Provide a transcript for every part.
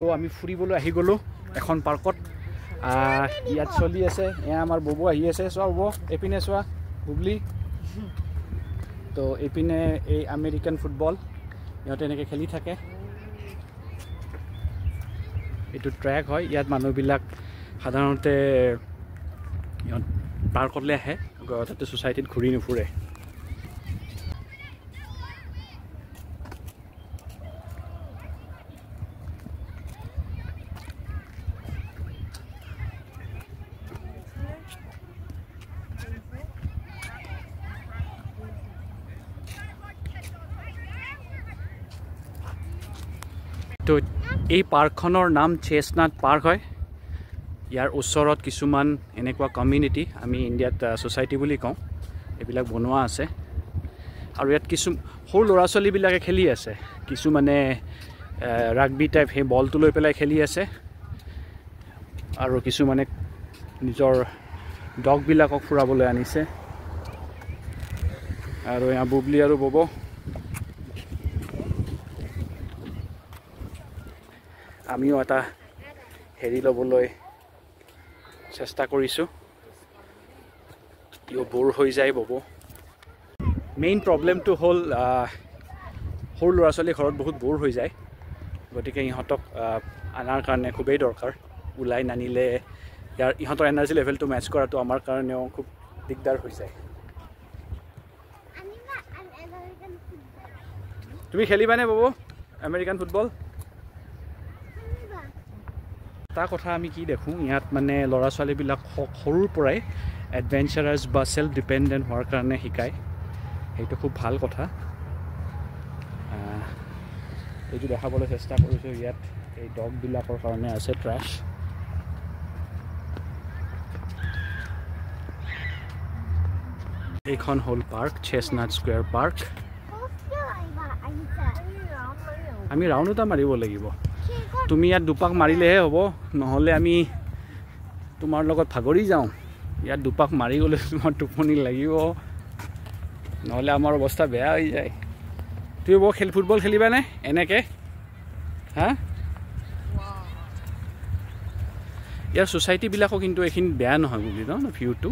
তো আমি ফুৰিবলৈ আহি গ'লো এখন পাৰ্কত ইয়াত চলি আছে এয়া আমাৰ ববু আহি আছে চোৱা ববু এপিনে চোৱা বুবলি তো এপিনে এই আমেৰিকান ফুটবল ইহঁতে এনেকৈ খেলি থাকে এইটো ট্ৰেক হয় ইয়াত মানুহবিলাক সাধাৰণতে ইহঁত পাৰ্কলৈ আহে তাতে ছ'চাইটিত ঘূৰি নুফুৰে তো এই পাৰ্কখনৰ নাম চেষ্টনাট পাৰ্ক হয় ইয়াৰ ওচৰত কিছুমান এনেকুৱা কমিউনিটি আমি ইণ্ডিয়াত ছ'চাইটি বুলি কওঁ এইবিলাক বনোৱা আছে আৰু ইয়াত কিছু সৰু ল'ৰা ছোৱালীবিলাকে খেলি আছে কিছুমানে ৰাগবি টাইপ সেই বলটো লৈ পেলাই খেলি আছে আৰু কিছুমানে নিজৰ ডগবিলাকক ফুৰাবলৈ আনিছে আৰু এয়া বুবলি আৰু বব আমিও এটা হেৰি ল'বলৈ চেষ্টা কৰিছোঁ ইও বৰ হৈ যায় বব মেইন প্ৰব্লেমটো হ'ল সৰু ল'ৰা ছোৱালী ঘৰত বহুত বৰ হৈ যায় গতিকে ইহঁতক আনাৰ কাৰণে খুবেই দৰকাৰ ওলাই নানিলে ইহঁতৰ এনাৰ্জি লেভেলটো মেচ কৰাটো আমাৰ কাৰণেও খুব দিগদাৰ হৈ যায় তুমি খেলিবানে বব আমেৰিকান ফুটবল এটা কথা আমি কি দেখোঁ ইয়াত মানে ল'ৰা ছোৱালীবিলাক সৰুৰ পৰাই এডভেঞ্চাৰাছ বা চেল্ফ ডিপেণ্ডেণ্ট হোৱাৰ কাৰণে শিকায় সেইটো খুব ভাল কথা এইটো দেখাবলৈ চেষ্টা কৰিছোঁ ইয়াত এই ডগবিলাকৰ কাৰণে আছে ট্ৰেছ এইখন হ'ল পাৰ্ক চেষ্টনাট স্কুৱেৰ পাৰ্ক আমি ৰাউণ্ড এটা মাৰিব লাগিব তুমি ইয়াত দুপাক মাৰিলেহে হ'ব নহ'লে আমি তোমাৰ লগত ভাগৰি যাওঁ ইয়াত দুপাক মাৰি গ'লে তোমাৰ টোপনি লাগিব নহ'লে আমাৰ অৱস্থা বেয়া হৈ যায় তুমি ফুটবল খেলিবানে এনেকৈ হা ইয়াৰ ছ'চাইটিবিলাকো কিন্তু এইখিনি বেয়া নহয় বুলি ন ভিউটো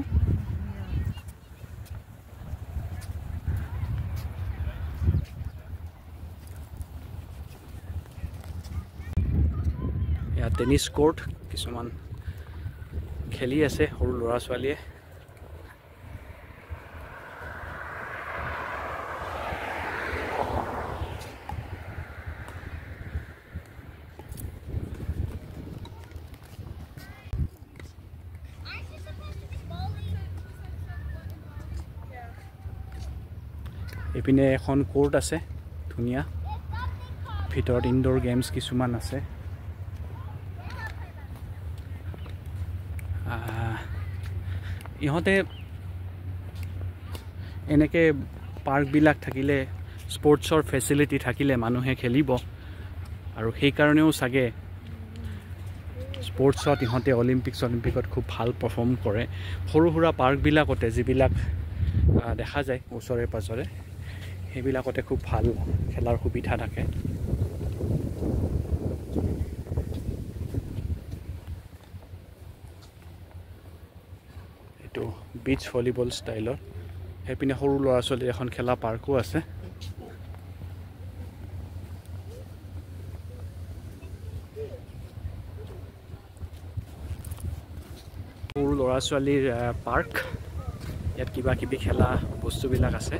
ইয়াত টেনিছ কোৰ্ট কিছুমান খেলি আছে সৰু ল'ৰা ছোৱালীয়ে এইপিনে এখন কোৰ্ট আছে ধুনীয়া ভিতৰত ইনডোৰ গেমছ কিছুমান আছে ইহঁতে এনেকৈ পাৰ্কবিলাক থাকিলে স্পৰ্টছৰ ফেচিলিটি থাকিলে মানুহে খেলিব আৰু সেইকাৰণেও চাগে স্পৰ্টছত ইহঁতে অলিম্পিকত খুব ভাল পাৰফৰ্ম কৰে সৰু সুৰা পাৰ্কবিলাকতে যিবিলাক দেখা যায় ওচৰে পাঁজৰে সেইবিলাকতে খুব ভাল খেলাৰ সুবিধা থাকে এইটো বিচ ভলীবল ষ্টাইলত সেইপিনে সৰু ল'ৰা ছোৱালীৰ এখন খেলা পাৰ্কো আছে সৰু ল'ৰা ছোৱালীৰ পাৰ্ক ইয়াত কিবা কিবি খেলা বস্তুবিলাক আছে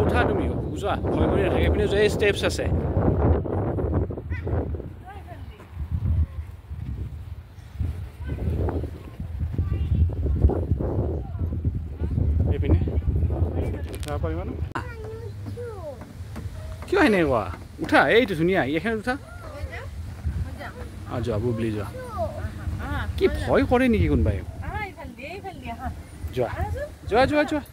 উঠা তুমি যোৱা ভয় কৰি নাথাকে এইপিনে যোৱা ষ্টেপছ আছে এইপিনে উঠাব পাৰিবা ন কিয় এনেকুৱা উঠা এইটো ধুনীয়া এইখিনি উঠা যোৱা বুবলি যোৱা কি ভয় কৰে নেকি কোনোবাই যোৱা যোৱা যোৱা যোৱা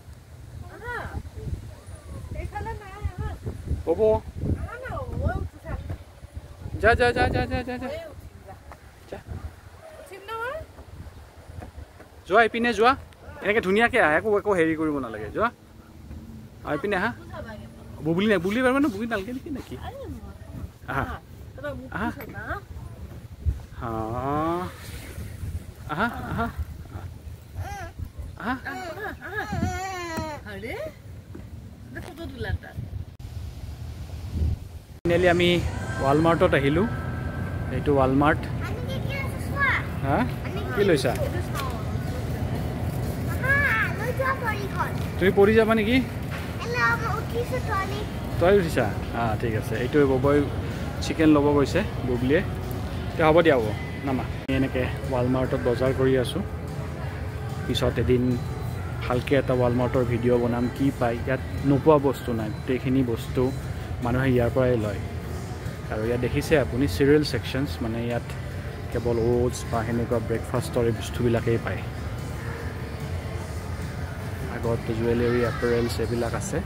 হ'ব যা যা যা যা যা যা যা যোৱা এইপিনে যোৱা এনেকৈ ধুনীয়াকৈ আহা একো একো হেৰি কৰিব নালাগে যোৱা এইপিনে আহা বুবলি নাই বুবলি পাৰিব ন বুবলি নালাগে নেকি নেকি আহা আহা আহা আহা আহা ফাইনেলি আমি ৱালমাৰ্টত আহিলোঁ এইটো ৱালমাৰ্ট হা কি লৈছা তুমি পৰি যাবা নেকি তই উঠিছা ঠিক আছে এইটো ববই চিকেন ল'ব গৈছে বুবলিয়ে এতিয়া হ'ব দিয়া হ'ব নামা এনেকৈ ৱালমাৰ্টত বজাৰ কৰি আছোঁ পিছত এদিন ভালকৈ এটা ৱালমাৰ্টৰ ভিডিঅ' বনাম কি পায় ইয়াত নোপোৱা বস্তু নাই গোটেইখিনি বস্তু মানুহে ইয়াৰ পৰাই লয় আৰু ইয়াত দেখিছে আপুনি চিৰিয়েল ছেকশ্যনছ মানে ইয়াত কেৱল অ'টছ বা সেনেকুৱা ব্ৰেকফাষ্টৰ এই বস্তুবিলাকেই পায় আগত জুৱেলাৰী এপাৰেলছ এইবিলাক আছে